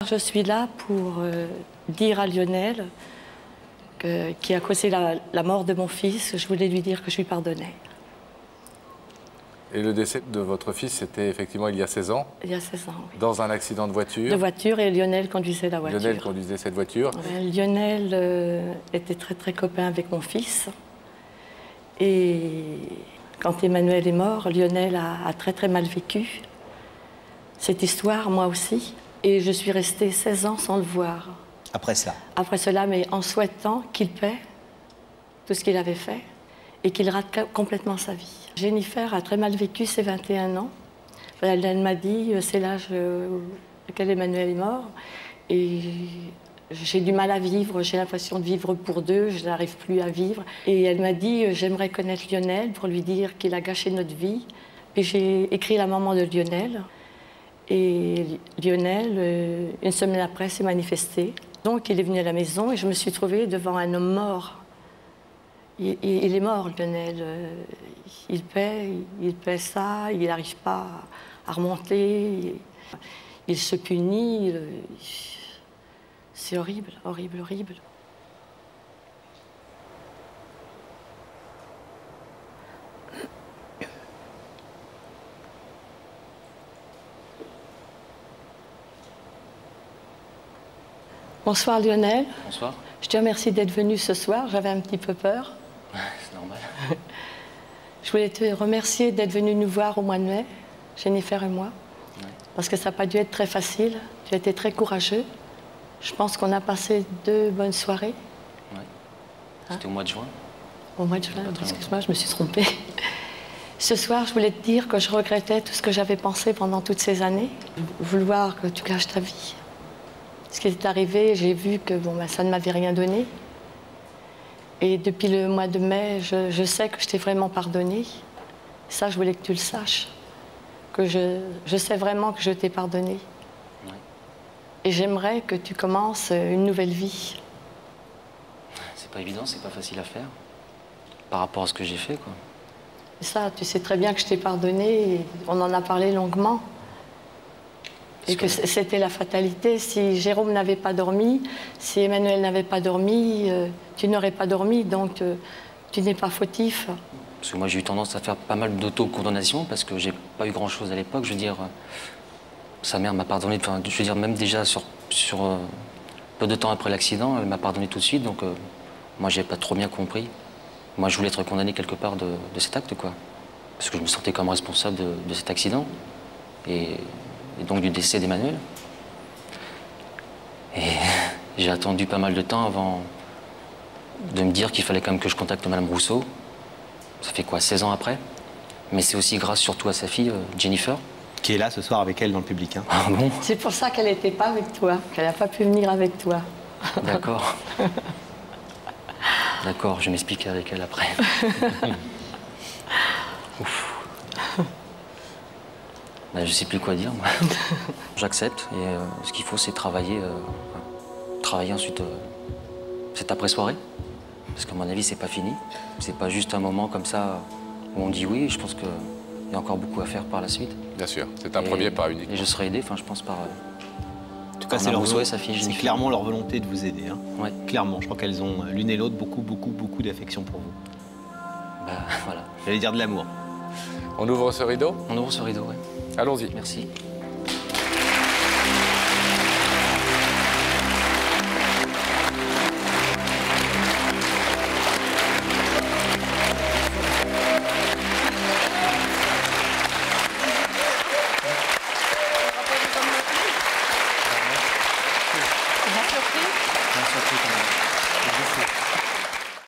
Je suis là pour dire à Lionel, qui a causé la mort de mon fils, je voulais lui dire que je lui pardonnais. Et le décès de votre fils, c'était effectivement il y a 16 ans? Il y a 16 ans, oui. Dans un accident de voiture? De voiture, et Lionel conduisait la voiture. Lionel conduisait cette voiture. Lionel était très copain avec mon fils. Et quand Emmanuel est mort, Lionel a très mal vécu cette histoire, moi aussi. Et je suis restée 16 ans sans le voir. Après cela? Après cela, mais en souhaitant qu'il paie tout ce qu'il avait fait et qu'il rate complètement sa vie. Jennifer a très mal vécu ses 21 ans. Elle m'a dit, c'est l'âge auquel Emmanuel est mort. Et j'ai du mal à vivre, j'ai l'impression de vivre pour deux, je n'arrive plus à vivre. Et elle m'a dit, j'aimerais connaître Lionel pour lui dire qu'il a gâché notre vie. Puis j'ai écrit la maman de Lionel. Et Lionel, une semaine après, s'est manifesté. Donc il est venu à la maison et je me suis trouvée devant un homme mort. Il est mort, Lionel. Il paie ça, il n'arrive pas à remonter. Il se punit. C'est horrible, horrible, horrible. Bonsoir Lionel. Bonsoir. Je te remercie d'être venu ce soir, j'avais un petit peu peur. C'est normal. Je voulais te remercier d'être venu nous voir au mois de mai, Jennifer et moi, parce que ça n'a pas dû être très facile. Tu as été très courageux. Je pense qu'on a passé 2 bonnes soirées. Oui. C'était au mois de juin. Au mois de juin, excuse-moi, je me suis trompée. Ce soir, je voulais te dire que je regrettais tout ce que j'avais pensé pendant toutes ces années. Vouloir que tu gâches ta vie. Ce qui est arrivé, j'ai vu que ça ne m'avait rien donné. Et depuis le mois de mai, je sais que je t'ai vraiment pardonné. Ça, je voulais que tu le saches. Que je sais vraiment que je t'ai pardonné. Oui. Et j'aimerais que tu commences une nouvelle vie. C'est pas évident, c'est pas facile à faire. Par rapport à ce que j'ai fait, quoi. Ça, tu sais très bien que je t'ai pardonné. Et on en a parlé longuement. Et que c'était la fatalité. Si Jérôme n'avait pas dormi, si Emmanuel n'avait pas dormi, tu n'aurais pas dormi, donc tu n'es pas fautif. Parce que moi, j'ai eu tendance à faire pas mal d'auto-condamnation parce que j'ai pas eu grand-chose à l'époque. Je veux dire, sa mère m'a pardonné, enfin, je veux dire, même déjà sur peu de temps après l'accident, elle m'a pardonné tout de suite, donc moi, j'ai pas trop bien compris. Moi, je voulais être condamné quelque part de cet acte, quoi. Parce que je me sentais comme responsable de cet accident. Et donc du décès d'Emmanuel. Et j'ai attendu pas mal de temps avant de me dire qu'il fallait quand même que je contacte Madame Rousseau. Ça fait quoi, 16 ans après? Mais c'est aussi grâce surtout à sa fille, Jennifer. Qui est là ce soir avec elle dans le public. Hein. Ah bon? C'est pour ça qu'elle n'était pas avec toi, qu'elle n'a pas pu venir avec toi. D'accord. D'accord, je vais m'expliquer avec elle après. Ouf. Ben, je sais plus quoi dire, moi. J'accepte et ce qu'il faut, c'est travailler. Travailler ensuite cette après-soirée. Parce qu'à mon avis, c'est pas fini. C'est pas juste un moment comme ça où on dit oui. Je pense qu'il y a encore beaucoup à faire par la suite. Bien sûr, c'est un premier pas unique. Et je serai aidé, enfin, je pense, par. En tout cas, c'est clairement leur volonté de vous aider. Hein. Ouais. Clairement, je crois qu'elles ont l'une et l'autre beaucoup d'affection pour vous. Bah, voilà. J'allais dire de l'amour. On ouvre ce rideau? On ouvre ce rideau, oui. Allons-y. Merci.